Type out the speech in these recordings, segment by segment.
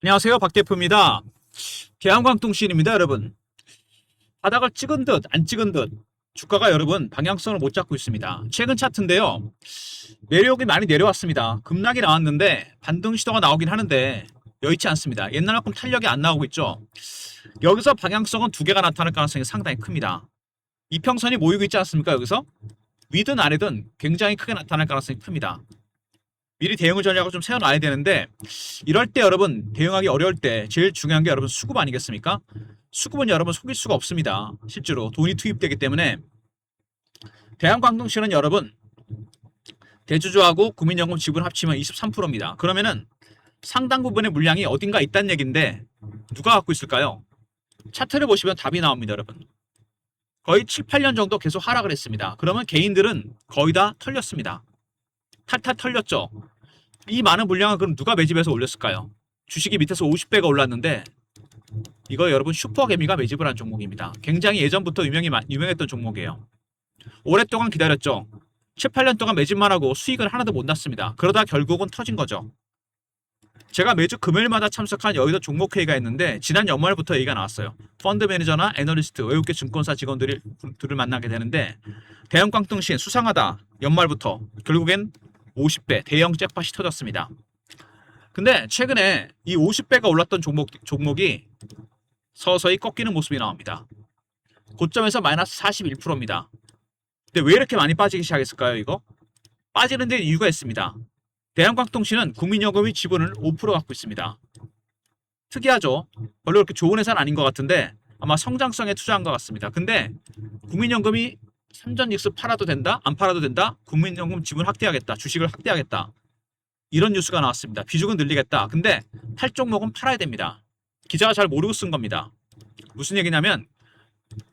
안녕하세요. 박대표입니다. 대한광통신입니다, 여러분. 바닥을 찍은 듯 안 찍은 듯 주가가 여러분 방향성을 못 잡고 있습니다. 최근 차트인데요. 내력이 많이 내려왔습니다. 급락이 나왔는데 반등 시도가 나오긴 하는데 여의치 않습니다. 옛날만큼 탄력이 안 나오고 있죠. 여기서 방향성은 두 개가 나타날 가능성이 상당히 큽니다. 이평선이 모이고 있지 않습니까? 여기서 위든 아래든 굉장히 크게 나타날 가능성이 큽니다. 미리 대응 전략을 좀 세워놔야 되는데 이럴 때 여러분 대응하기 어려울 때 제일 중요한 게 여러분 수급 아니겠습니까? 수급은 여러분 속일 수가 없습니다. 실제로 돈이 투입되기 때문에 대한광통신은 여러분 대주주하고 국민연금 지분 합치면 23%입니다. 그러면은 상당 부분의 물량이 어딘가 있다는 얘기인데 누가 갖고 있을까요? 차트를 보시면 답이 나옵니다, 여러분. 거의 7, 8년 정도 계속 하락을 했습니다. 그러면 개인들은 거의 다 털렸습니다. 탈탈 털렸죠. 이 많은 물량을 그럼 누가 매집해서 올렸을까요? 주식이 밑에서 50배가 올랐는데 이거 여러분 슈퍼개미가 매집을 한 종목입니다. 굉장히 예전부터 유명했던 종목이에요. 오랫동안 기다렸죠. 7, 8년 동안 매집만 하고 수익을 하나도 못 났습니다. 그러다 결국은 터진 거죠. 제가 매주 금요일마다 참석한 여의도 종목회의가 있는데 지난 연말부터 얘기가 나왔어요. 펀드 매니저나 애널리스트, 외국계 증권사 직원들을 만나게 되는데 대형광통신 수상하다. 연말부터 결국엔 50배 대형 잭팟이 터졌습니다. 근데 최근에 이 50배가 올랐던 종목이 서서히 꺾이는 모습이 나옵니다. 고점에서 마이너스 41%입니다. 근데 왜 이렇게 많이 빠지기 시작했을까요, 이거? 빠지는 데 이유가 있습니다. 대한광통신은 국민연금이 지분을 5% 갖고 있습니다. 특이하죠? 별로 그렇게 좋은 회사는 아닌 것 같은데 아마 성장성에 투자한 것 같습니다. 근데 국민연금이 삼전익스 팔아도 된다? 안 팔아도 된다? 국민연금 지분 확대하겠다. 주식을 확대하겠다. 이런 뉴스가 나왔습니다. 비중은 늘리겠다. 근데 팔 종목은 팔아야 됩니다. 기자가 잘 모르고 쓴 겁니다. 무슨 얘기냐면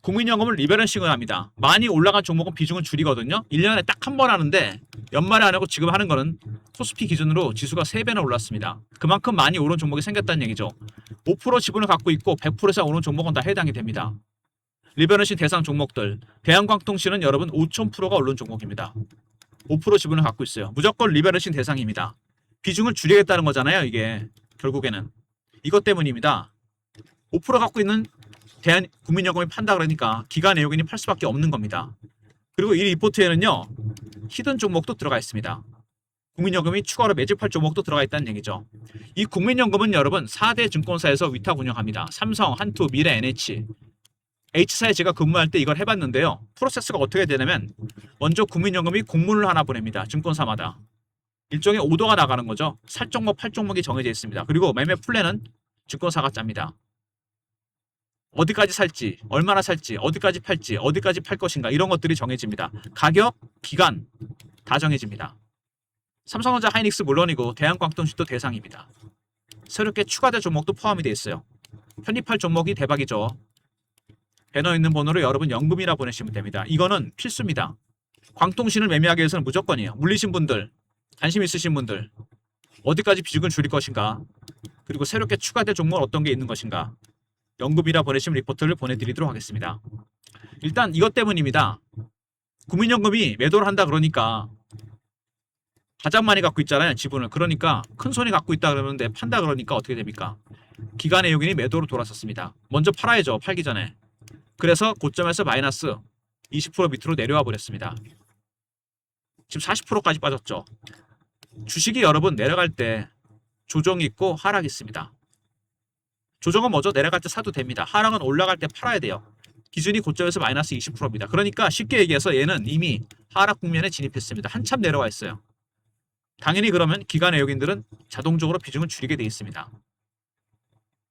국민연금을 리밸런싱을 합니다. 많이 올라간 종목은 비중을 줄이거든요. 1년에 딱 한 번 하는데 연말에 안 하고 지금 하는 거는 코스피 기준으로 지수가 3배나 올랐습니다. 그만큼 많이 오른 종목이 생겼다는 얘기죠. 5% 지분을 갖고 있고 100% 이상 오른 종목은 다 해당이 됩니다. 리밸런싱 대상 종목들 대한광통신은 여러분 5,000%가 오른 종목입니다. 5% 지분을 갖고 있어요. 무조건 리밸런싱 대상입니다. 비중을 줄이겠다는 거잖아요. 이게 결국에는 이것 때문입니다. 5% 갖고 있는 대한국민연금이 판다 그러니까 기관 내역인이 팔 수밖에 없는 겁니다. 그리고 이 리포트에는요. 히든 종목도 들어가 있습니다. 국민연금이 추가로 매집할 종목도 들어가 있다는 얘기죠. 이 국민연금은 여러분 4대 증권사에서 위탁 운영합니다. 삼성, 한투, 미래, NH. H사에 제가 근무할 때 이걸 해봤는데요. 프로세스가 어떻게 되냐면 먼저 국민연금이 공문을 하나 보냅니다. 증권사마다. 일종의 오더가 나가는 거죠. 살 종목, 팔 종목이 정해져 있습니다. 그리고 매매 플랜은 증권사가 짭니다. 어디까지 살지, 얼마나 살지, 어디까지 팔지, 어디까지 팔 것인가 이런 것들이 정해집니다. 가격, 기간 다 정해집니다. 삼성전자 하이닉스 물론이고 대한광통신도 대상입니다. 새롭게 추가된 종목도 포함이 되어 있어요. 편입할 종목이 대박이죠. 배너 있는 번호로 여러분 연금이라 보내시면 됩니다. 이거는 필수입니다. 광통신을 매매하기 위해서는 무조건이에요. 물리신 분들, 관심 있으신 분들 어디까지 비중을 줄일 것인가 그리고 새롭게 추가된 종목은 어떤 게 있는 것인가 연금이라 보내시면 리포트를 보내드리도록 하겠습니다. 일단 이것 때문입니다. 국민연금이 매도를 한다 그러니까 가장 많이 갖고 있잖아요. 지분을. 그러니까 큰 손이 갖고 있다 그러는데 판다 그러니까 어떻게 됩니까? 기관 내역인이 매도로 돌아섰습니다. 먼저 팔아야죠. 팔기 전에. 그래서 고점에서 마이너스 20% 밑으로 내려와 버렸습니다. 지금 40%까지 빠졌죠. 주식이 여러분 내려갈 때 조정이 있고 하락이 있습니다. 조정은 뭐죠? 내려갈 때 사도 됩니다. 하락은 올라갈 때 팔아야 돼요. 기준이 고점에서 마이너스 20%입니다. 그러니까 쉽게 얘기해서 얘는 이미 하락 국면에 진입했습니다. 한참 내려와 있어요. 당연히 그러면 기관 외국인들은 자동적으로 비중을 줄이게 돼 있습니다.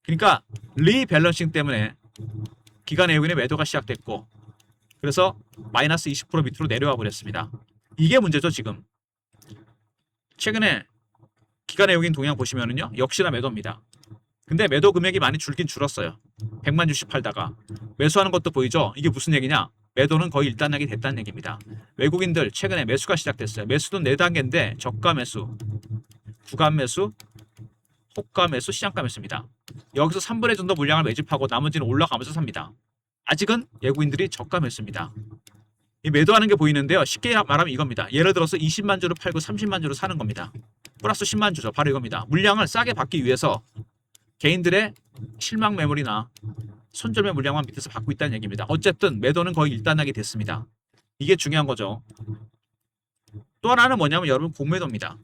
그러니까 리밸런싱 때문에 기관 외국인의 매도가 시작됐고 그래서 마이너스 20% 밑으로 내려와 버렸습니다. 이게 문제죠 지금. 최근에 기관 외국인 동향 보시면은요 역시나 매도입니다. 근데 매도 금액이 많이 줄긴 줄었어요. 100만 주씩 팔다가 매수하는 것도 보이죠? 이게 무슨 얘기냐? 매도는 거의 일단락이 됐다는 얘기입니다. 외국인들 최근에 매수가 시작됐어요. 매수는 4단계인데 저가 매수, 구간 매수, 호가 매수, 시장가 매수입니다. 여기서 3분의 1 정도 물량을 매집하고 나머지는 올라가면서 삽니다. 아직은 외국인들이 저가 매수입니다. 이 매도하는 게 보이는데요. 쉽게 말하면 이겁니다. 예를 들어서 20만 주를 팔고 30만 주를 사는 겁니다. 플러스 10만 주죠. 바로 이겁니다. 물량을 싸게 받기 위해서 개인들의 실망 매물이나 손절매 물량만 밑에서 받고 있다는 얘기입니다. 어쨌든 매도는 거의 일단락이 됐습니다. 이게 중요한 거죠. 또 하나는 뭐냐면 여러분 공매도입니다.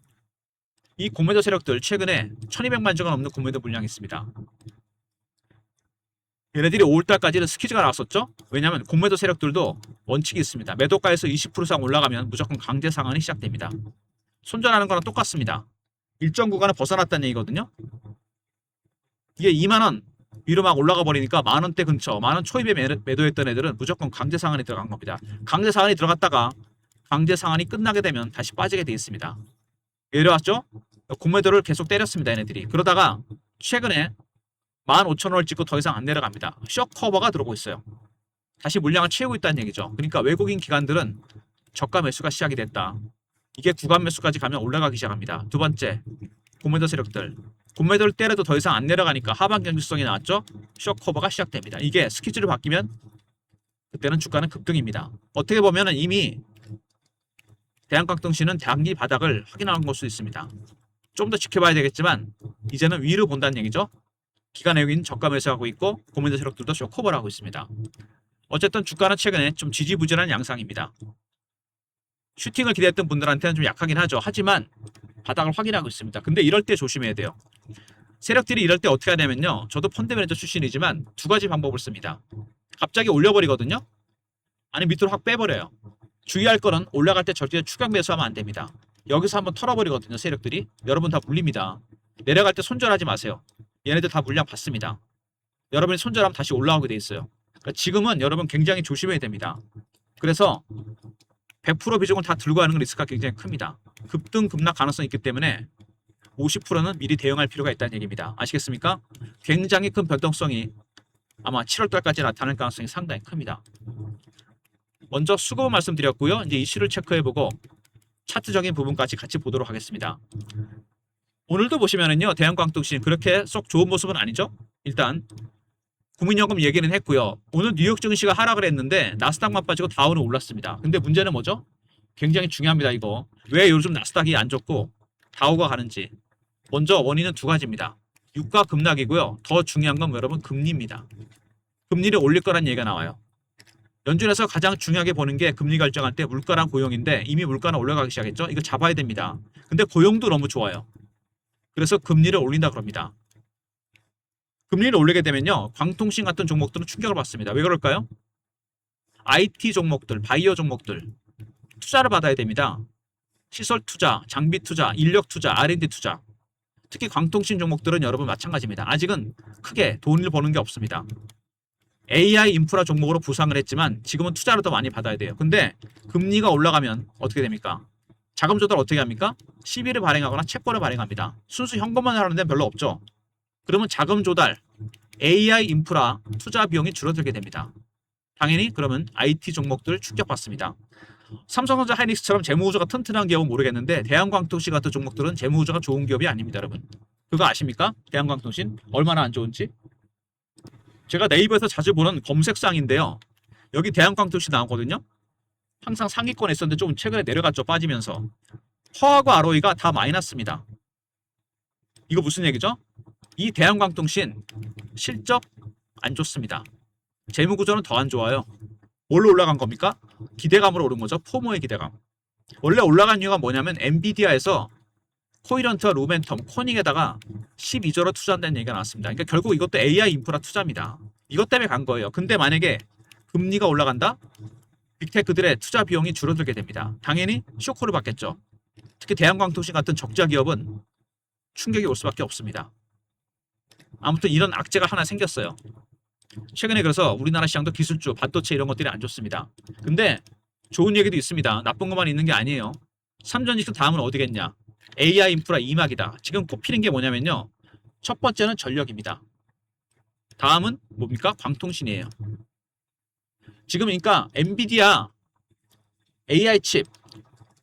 이 공매도 세력들 최근에 1200만 주가 넘는 공매도 물량이 있습니다. 얘네들이 5월달까지는 스퀴즈가 나왔었죠. 왜냐하면 공매도 세력들도 원칙이 있습니다. 매도가에서 20% 이상 올라가면 무조건 강제 상한이 시작됩니다. 손절하는 거랑 똑같습니다. 일정 구간을 벗어났다는 얘기거든요. 이게 2만원 위로 막 올라가 버리니까 만원대 근처, 만원 초입에 매도했던 애들은 무조건 강제 상한이 들어간 겁니다. 강제 상한이 들어갔다가 강제 상한이 끝나게 되면 다시 빠지게 돼 있습니다. 내려왔죠? 공매도를 계속 때렸습니다. 얘네들이. 그러다가 최근에 15,000원을 찍고 더 이상 안 내려갑니다. 쇼 커버가 들어오고 있어요. 다시 물량을 채우고 있다는 얘기죠. 그러니까 외국인 기관들은 저가 매수가 시작이 됐다. 이게 구간 매수까지 가면 올라가기 시작합니다. 두 번째, 공매도 세력들. 공매도를 때려도 더 이상 안 내려가니까 하방 경직성이 나왔죠. 쇼 커버가 시작됩니다. 이게 스퀴즈를 바뀌면 그때는 주가는 급등입니다. 어떻게 보면 이미 대한광통신은 단기 바닥을 확인하는 걸 수 있습니다. 좀 더 지켜봐야 되겠지만 이제는 위로 본다는 얘기죠. 기관 외국인 저가 매수하고 있고 공매도 세력들도 쇼커버를 하고 있습니다. 어쨌든 주가는 최근에 좀 지지부진한 양상입니다. 슈팅을 기대했던 분들한테는 좀 약하긴 하죠. 하지만 바닥을 확인하고 있습니다. 근데 이럴 때 조심해야 돼요. 세력들이 이럴 때 어떻게 하냐면요. 저도 펀드 매니저 출신이지만 두 가지 방법을 씁니다. 갑자기 올려버리거든요. 아니 밑으로 확 빼버려요. 주의할 거는 올라갈 때 절대 추격 매수하면 안 됩니다. 여기서 한번 털어버리거든요. 세력들이. 여러분 다 물립니다. 내려갈 때 손절하지 마세요. 얘네들 다 물량 받습니다. 여러분이 손절하면 다시 올라오게 돼 있어요. 그러니까 지금은 여러분 굉장히 조심해야 됩니다. 그래서 100% 비중을 다 들고 가는 리스크가 굉장히 큽니다. 급등 급락 가능성이 있기 때문에 50%는 미리 대응할 필요가 있다는 얘기입니다. 아시겠습니까? 굉장히 큰 변동성이 아마 7월달까지 나타날 가능성이 상당히 큽니다. 먼저 수급 말씀드렸고요. 이제 이슈를 체크해보고 차트적인 부분까지 같이 보도록 하겠습니다. 오늘도 보시면은요. 대한광통신 그렇게 썩 좋은 모습은 아니죠. 일단 국민연금 얘기는 했고요. 오늘 뉴욕 증시가 하락을 했는데 나스닥만 빠지고 다우는 올랐습니다. 근데 문제는 뭐죠? 굉장히 중요합니다. 이거 왜 요즘 나스닥이 안 좋고 다우가 가는지. 먼저 원인은 두 가지입니다. 유가 급락이고요. 더 중요한 건 여러분 금리입니다. 금리를 올릴 거란 얘기가 나와요. 연준에서 가장 중요하게 보는 게 금리 결정할 때 물가랑 고용인데 이미 물가는 올라가기 시작했죠. 이거 잡아야 됩니다. 근데 고용도 너무 좋아요. 그래서 금리를 올린다 그럽니다. 금리를 올리게 되면요. 광통신 같은 종목들은 충격을 받습니다. 왜 그럴까요? IT 종목들, 바이오 종목들 투자를 받아야 됩니다. 시설 투자, 장비 투자, 인력 투자, R&D 투자. 특히 광통신 종목들은 여러분 마찬가지입니다. 아직은 크게 돈을 버는 게 없습니다. AI 인프라 종목으로 부상을 했지만 지금은 투자를 더 많이 받아야 돼요. 근데 금리가 올라가면 어떻게 됩니까? 자금 조달 어떻게 합니까? 시비를 발행하거나 채권을 발행합니다. 순수 현금만 하는 데는 별로 없죠. 그러면 자금 조달, AI 인프라 투자 비용이 줄어들게 됩니다. 당연히 그러면 IT 종목들 충격받습니다. 삼성전자 하이닉스처럼 재무구조가 튼튼한 기업은 모르겠는데 대한광통신 같은 종목들은 재무구조가 좋은 기업이 아닙니다. 여러분 그거 아십니까? 대한광통신 얼마나 안 좋은지. 제가 네이버에서 자주 보는 검색상인데요. 여기 대한광통신 나오거든요. 항상 상위권에 있었는데 좀 최근에 내려갔죠. 빠지면서. 허하고 ROE가 다 마이너스입니다. 이거 무슨 얘기죠? 이 대한광통신 실적 안 좋습니다. 재무구조는 더 안 좋아요. 뭘로 올라간 겁니까? 기대감으로 오른 거죠. 포모의 기대감. 원래 올라간 이유가 뭐냐면 엔비디아에서 코이런트와 루멘텀, 코닉에다가 12조로 투자한다는 얘기가 나왔습니다. 그러니까 결국 이것도 AI 인프라 투자입니다. 이것 때문에 간 거예요. 근데 만약에 금리가 올라간다? 빅테크들의 투자 비용이 줄어들게 됩니다. 당연히 쇼크를 받겠죠. 특히 대한광통신 같은 적자 기업은 충격이 올 수밖에 없습니다. 아무튼 이런 악재가 하나 생겼어요. 최근에 그래서 우리나라 시장도 기술주, 반도체 이런 것들이 안 좋습니다. 근데 좋은 얘기도 있습니다. 나쁜 것만 있는 게 아니에요. 삼전지수 다음은 어디겠냐? AI 인프라 2막이다. 지금 꼽히는 게 뭐냐면요. 첫 번째는 전력입니다. 다음은 뭡니까? 광통신이에요. 지금 그러니까 엔비디아 AI 칩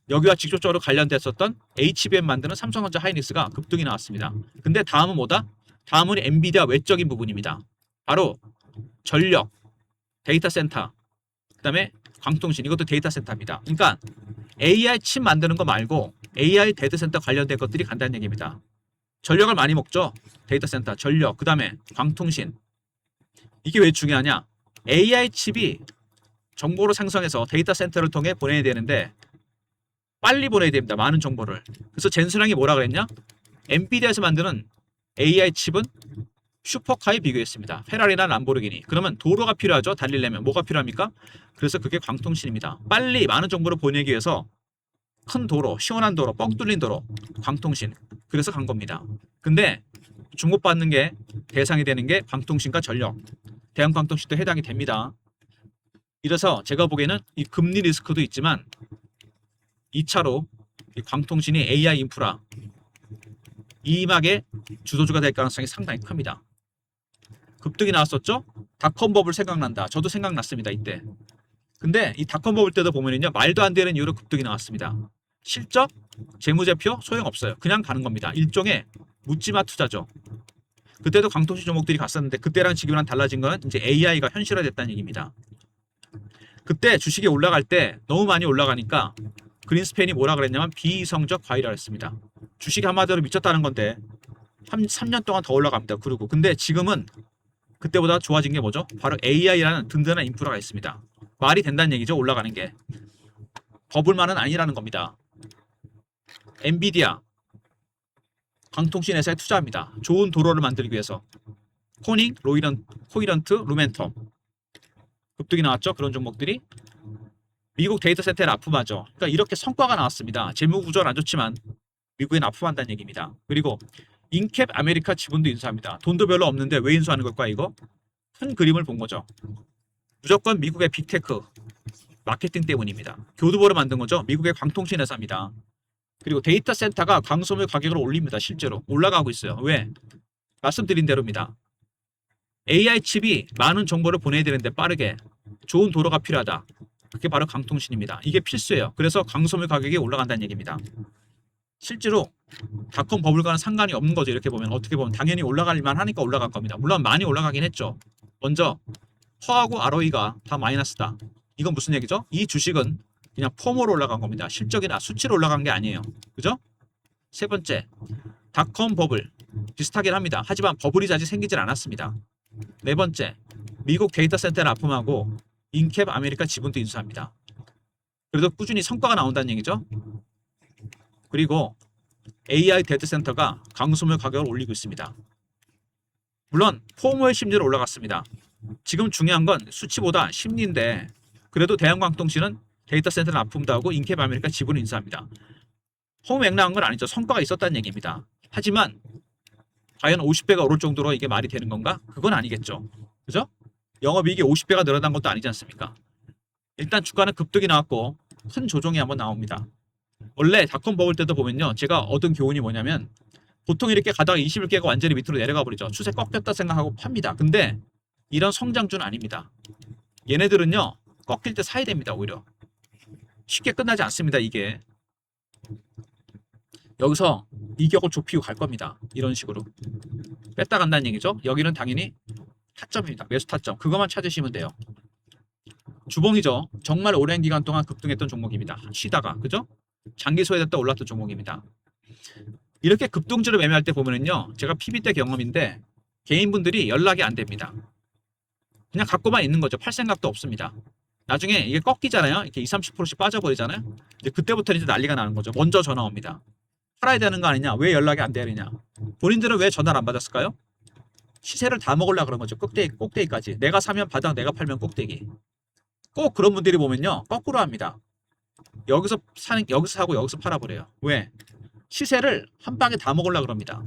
여기와 직접적으로 관련됐었던 HBM 만드는 삼성전자 하이닉스가 급등이 나왔습니다. 근데 다음은 뭐다? 다음은 엔비디아 외적인 부분입니다. 바로 전력, 데이터 센터, 그 다음에 광통신 이것도 데이터 센터입니다. 그러니까 AI 칩 만드는 거 말고 AI 데이터 센터 관련된 것들이 간다는 얘기입니다. 전력을 많이 먹죠. 데이터 센터, 전력, 그 다음에 광통신. 이게 왜 중요하냐? AI 칩이 정보를 생성해서 데이터 센터를 통해 보내야 되는데 빨리 보내야 됩니다. 많은 정보를. 그래서 젠슨왕이 뭐라 그랬냐? 엔비디아에서 만드는 AI 칩은 슈퍼카에 비교했습니다. 페라리나 람보르기니. 그러면 도로가 필요하죠. 달리려면 뭐가 필요합니까? 그래서 그게 광통신입니다. 빨리 많은 정보를 보내기 위해서 큰 도로, 시원한 도로, 뻥 뚫린 도로, 광통신. 그래서 간 겁니다. 근데 주목받는 게 대상이 되는 게 광통신과 전력. 대한광통신도 해당이 됩니다. 이래서 제가 보기에는 이 금리 리스크도 있지만 2차로 이 광통신이 AI 인프라 이막의 주도주가 될 가능성이 상당히 큽니다. 급등이 나왔었죠? 닷컴 버블 생각난다. 저도 생각났습니다. 이때. 근데 이 닷컴 버블 때도 보면은요. 말도 안 되는 이유로 급등이 나왔습니다. 실적, 재무제표 소용없어요. 그냥 가는 겁니다. 일종의 묻지마 투자죠. 그때도 광통신 종목들이 갔었는데 그때랑 지금이랑 달라진 거는 이제 AI가 현실화됐다는 얘기입니다. 그때 주식이 올라갈 때 너무 많이 올라가니까 그린스팬이 뭐라 그랬냐면 비이성적 과이라 했습니다. 주식이 한마디로 미쳤다는 건데 3년 동안 더 올라갑니다. 그리고 근데 지금은 그때보다 좋아진 게 뭐죠? 바로 AI라는 든든한 인프라가 있습니다. 말이 된다는 얘기죠. 올라가는 게. 버블만은 아니라는 겁니다. 엔비디아 광통신 회사에 투자합니다. 좋은 도로를 만들기 위해서. 코닝, 코이런트, 루멘텀. 급등이 나왔죠. 그런 종목들이. 미국 데이터 센터에 납품하죠. 그러니까 이렇게 성과가 나왔습니다. 재무 구조는 안 좋지만 미국에 납품한다는 얘기입니다. 그리고 인캡 아메리카 지분도 인수합니다. 돈도 별로 없는데 왜 인수하는 걸까 이거? 큰 그림을 본 거죠. 무조건 미국의 빅테크 마케팅 때문입니다. 교두보를 만든 거죠. 미국의 광통신 회사입니다. 그리고 데이터 센터가 광소물 가격을 올립니다. 실제로 올라가고 있어요. 왜? 말씀드린 대로입니다. AI 칩이 많은 정보를 보내야 되는데 빠르게 좋은 도로가 필요하다. 그게 바로 광통신입니다. 이게 필수예요. 그래서 광소물 가격이 올라간다는 얘기입니다. 실제로 닷컴 버블과는 상관이 없는 거죠. 이렇게 보면 어떻게 보면 당연히 올라갈 만하니까 올라간 겁니다. 물론 많이 올라가긴 했죠. 먼저 퍼하고 ROE가 다 마이너스다. 이건 무슨 얘기죠? 이 주식은 그냥 폼으로 올라간 겁니다. 실적이나 수치로 올라간 게 아니에요. 그죠? 세 번째, 닷컴 버블 비슷하긴 합니다. 하지만 버블이 아직 생기질 않았습니다. 네 번째, 미국 데이터 센터에 납품하고 인캡 아메리카 지분도 인수합니다. 그래도 꾸준히 성과가 나온다는 얘기죠. 그리고 AI 데이터 센터가 광소물 가격을 올리고 있습니다. 물론 폼의 심리로 올라갔습니다. 지금 중요한 건 수치보다 심리인데 그래도 대한광통신은 데이터 센터 납품도 하고 인캡 아메리카 지분을 인수합니다. 허무맹랑한 건 아니죠. 성과가 있었다는 얘기입니다. 하지만 과연 50배가 오를 정도로 이게 말이 되는 건가? 그건 아니겠죠. 그죠? 영업이익이 50배가 늘어난 것도 아니지 않습니까? 일단 주가는 급등이 나왔고 큰 조정이 한번 나옵니다. 원래 닷컴 버블 때도 보면요. 제가 얻은 교훈이 뭐냐면 보통 이렇게 가다가 20일 깨고 완전히 밑으로 내려가 버리죠. 추세 꺾였다 생각하고 팝니다. 근데 이런 성장주는 아닙니다. 얘네들은요. 꺾일 때 사야 됩니다. 오히려. 쉽게 끝나지 않습니다. 이게. 여기서 이격을 좁히고 갈 겁니다. 이런 식으로. 뺐다 간다는 얘기죠. 여기는 당연히 타점입니다. 매수 타점. 그것만 찾으시면 돼요. 주봉이죠. 정말 오랜 기간 동안 급등했던 종목입니다. 쉬다가. 그죠? 장기 소외됐다 올랐던 종목입니다. 이렇게 급등주를 매매할 때 보면은요. 제가 PB 때 경험인데 개인분들이 연락이 안 됩니다. 그냥 갖고만 있는 거죠. 팔 생각도 없습니다. 나중에 이게 꺾이잖아요. 이렇게 20, 30%씩 빠져버리잖아요. 이제 그때부터 이제 난리가 나는 거죠. 먼저 전화 옵니다. 팔아야 되는 거 아니냐? 왜 연락이 안 되느냐? 본인들은 왜 전화를 안 받았을까요? 시세를 다 먹으려고 그런 거죠. 꼭대기까지. 내가 사면 바닥, 내가 팔면 꼭대기. 꼭 그런 분들이 보면요. 거꾸로 합니다. 여기서 사고 여기서 팔아버려요. 왜? 시세를 한 방에 다 먹으려고 그럽니다.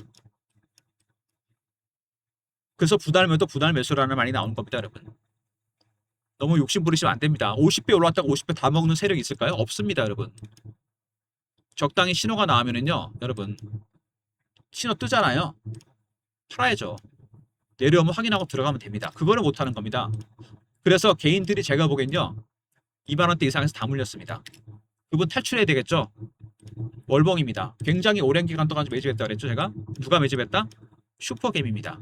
그래서 분할 매도, 분할 매수라는 말이 나오는 겁니다, 여러분. 너무 욕심 부리시면 안 됩니다. 50배 올랐다가 50배 다 먹는 세력이 있을까요? 없습니다, 여러분. 적당히 신호가 나오면은요, 여러분. 신호 뜨잖아요. 팔아야죠. 내려오면 확인하고 들어가면 됩니다. 그거를 못하는 겁니다. 그래서 개인들이 제가 보기엔요, 2만원대 이상에서 다 물렸습니다. 그분 탈출해야 되겠죠? 월봉입니다. 굉장히 오랜 기간 동안 매집했다 그랬죠, 제가? 누가 매집했다? 슈퍼겜입니다.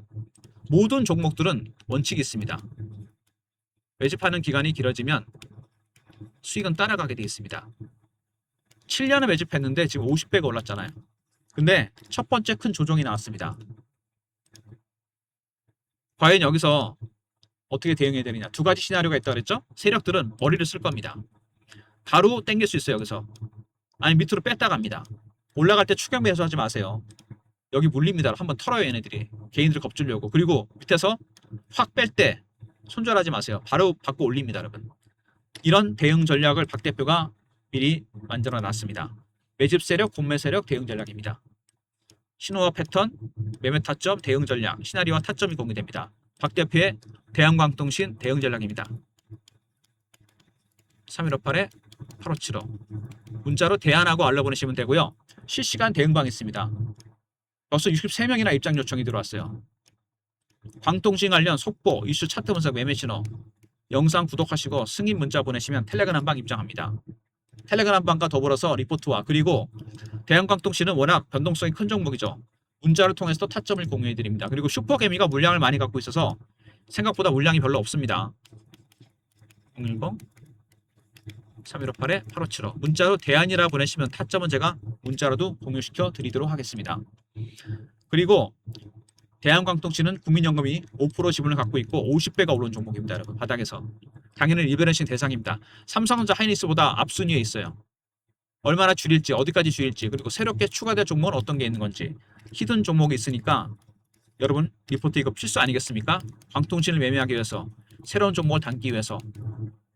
모든 종목들은 원칙이 있습니다. 매집하는 기간이 길어지면 수익은 따라가게 되어 있습니다. 7년을 매집했는데 지금 50배가 올랐잖아요. 근데 첫 번째 큰 조정이 나왔습니다. 과연 여기서 어떻게 대응해야 되느냐. 두 가지 시나리오가 있다고 그랬죠? 세력들은 머리를 쓸 겁니다. 바로 땡길 수 있어요. 여기서. 아니 밑으로 뺐다 갑니다. 올라갈 때 추격 매수하지 마세요. 여기 물립니다. 한번 털어요. 얘네들이. 개인들 겁주려고. 그리고 밑에서 확 뺄 때 손절하지 마세요. 바로 받고 올립니다. 여러분. 이런 대응 전략을 박 대표가 미리 만들어 놨습니다. 매집 세력, 공매 세력 대응 전략입니다. 신호와 패턴, 매매 타점, 대응 전략, 시나리오와 타점이 공개됩니다. 박 대표의 대한광통신 대응 전략입니다. 3158에 8575 문자로 대안하고 알려보내시면 되고요. 실시간 대응방 있습니다. 벌써 63명이나 입장 요청이 들어왔어요. 광통신 관련 속보, 이슈 차트 분석, 매매 신호 영상 구독하시고 승인 문자 보내시면 텔레그램 방 입장합니다. 텔레그램 방과 더불어서 리포트와 그리고 대한광통신은 워낙 변동성이 큰 종목이죠. 문자를 통해서 타점을 공유해 드립니다. 그리고 슈퍼개미가 물량을 많이 갖고 있어서 생각보다 물량이 별로 없습니다. 010 3158에 8575 문자로 대안이라 보내시면 타점은 제가 문자로도 공유시켜 드리도록 하겠습니다. 그리고 대한광통신은 국민연금이 5% 지분을 갖고 있고 50배가 오른 종목입니다. 여러분 바닥에서 당연히 리밸런싱 대상입니다. 삼성전자 하이닉스보다 앞순위에 있어요. 얼마나 줄일지 어디까지 줄일지 그리고 새롭게 추가될 종목은 어떤 게 있는 건지 히든 종목이 있으니까 여러분 리포트 이거 필수 아니겠습니까? 광통신을 매매하기 위해서 새로운 종목을 담기 위해서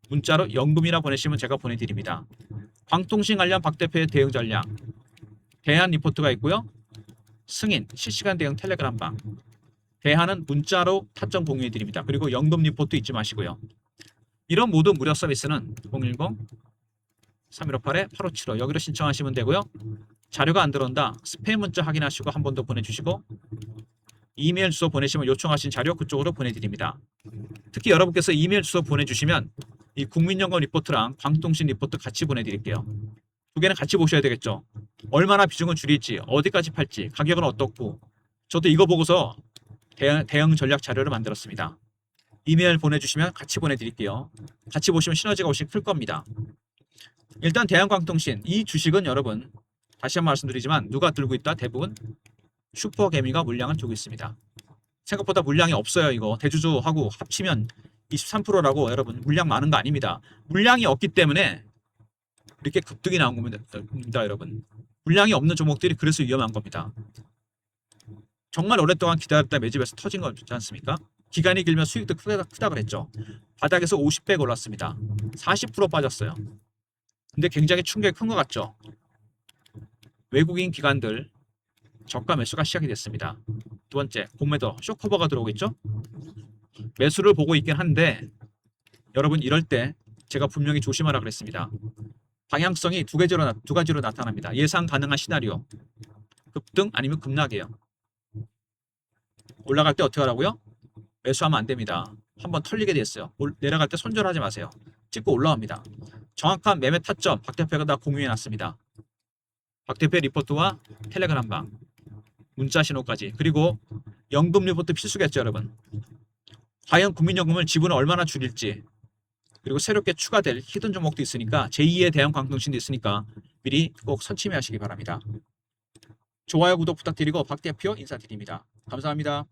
문자로 연금이라 보내시면 제가 보내드립니다. 광통신 관련 박 대표의 대응 전략 대안 리포트가 있고요. 승인 실시간 대응 텔레그램 방 대안은 문자로 타점 공유해 드립니다. 그리고 연금 리포트 잊지 마시고요. 이런 모든 무료 서비스는 010 3158에 8575 여기로 신청하시면 되고요. 자료가 안 들어온다. 스팸 문자 확인하시고 한 번 더 보내주시고 이메일 주소 보내시면 요청하신 자료 그쪽으로 보내드립니다. 특히 여러분께서 이메일 주소 보내주시면 이 국민연금 리포트랑 광통신 리포트 같이 보내드릴게요. 두 개는 같이 보셔야 되겠죠. 얼마나 비중을 줄일지 어디까지 팔지 가격은 어떻고 저도 이거 보고서 대응 전략 자료를 만들었습니다. 이메일 보내주시면 같이 보내드릴게요. 같이 보시면 시너지가 훨씬 클 겁니다. 일단 대한광통신 이 주식은 여러분 다시 한번 말씀드리지만 누가 들고 있다? 대부분 슈퍼개미가 물량을 두고 있습니다. 생각보다 물량이 없어요. 이거 대주주하고 합치면 23%라고 여러분 물량 많은 거 아닙니다. 물량이 없기 때문에 이렇게 급등이 나온 겁니다. 여러분 물량이 없는 종목들이 그래서 위험한 겁니다. 정말 오랫동안 기다렸다 매집에서 터진 거지 않습니까? 기간이 길면 수익도 크다 그랬죠. 바닥에서 50배 올랐습니다. 40% 빠졌어요. 근데 굉장히 충격이 큰 것 같죠. 외국인 기관들 저가 매수가 시작이 됐습니다. 두 번째 공매도 쇼커버가 들어오고 있죠. 매수를 보고 있긴 한데 여러분 이럴 때 제가 분명히 조심하라 그랬습니다. 방향성이 두 가지로 나타납니다. 예상 가능한 시나리오 급등 아니면 급락이에요. 올라갈 때 어떻게 하라고요? 매수하면 안 됩니다. 한번 털리게 됐어요. 내려갈 때 손절하지 마세요. 찍고 올라옵니다. 정확한 매매 타점 박 대표가 다 공유해 놨습니다. 박 대표의 리포트와 텔레그램 방 문자 신호까지 그리고 연금 리포트 필수겠죠 여러분. 과연 국민연금을 지분을 얼마나 줄일지 그리고 새롭게 추가될 히든 종목도 있으니까 제2의 대한광통신도 있으니까 미리 꼭 선침해 하시기 바랍니다. 좋아요 구독 부탁드리고 박 대표 인사드립니다. 감사합니다.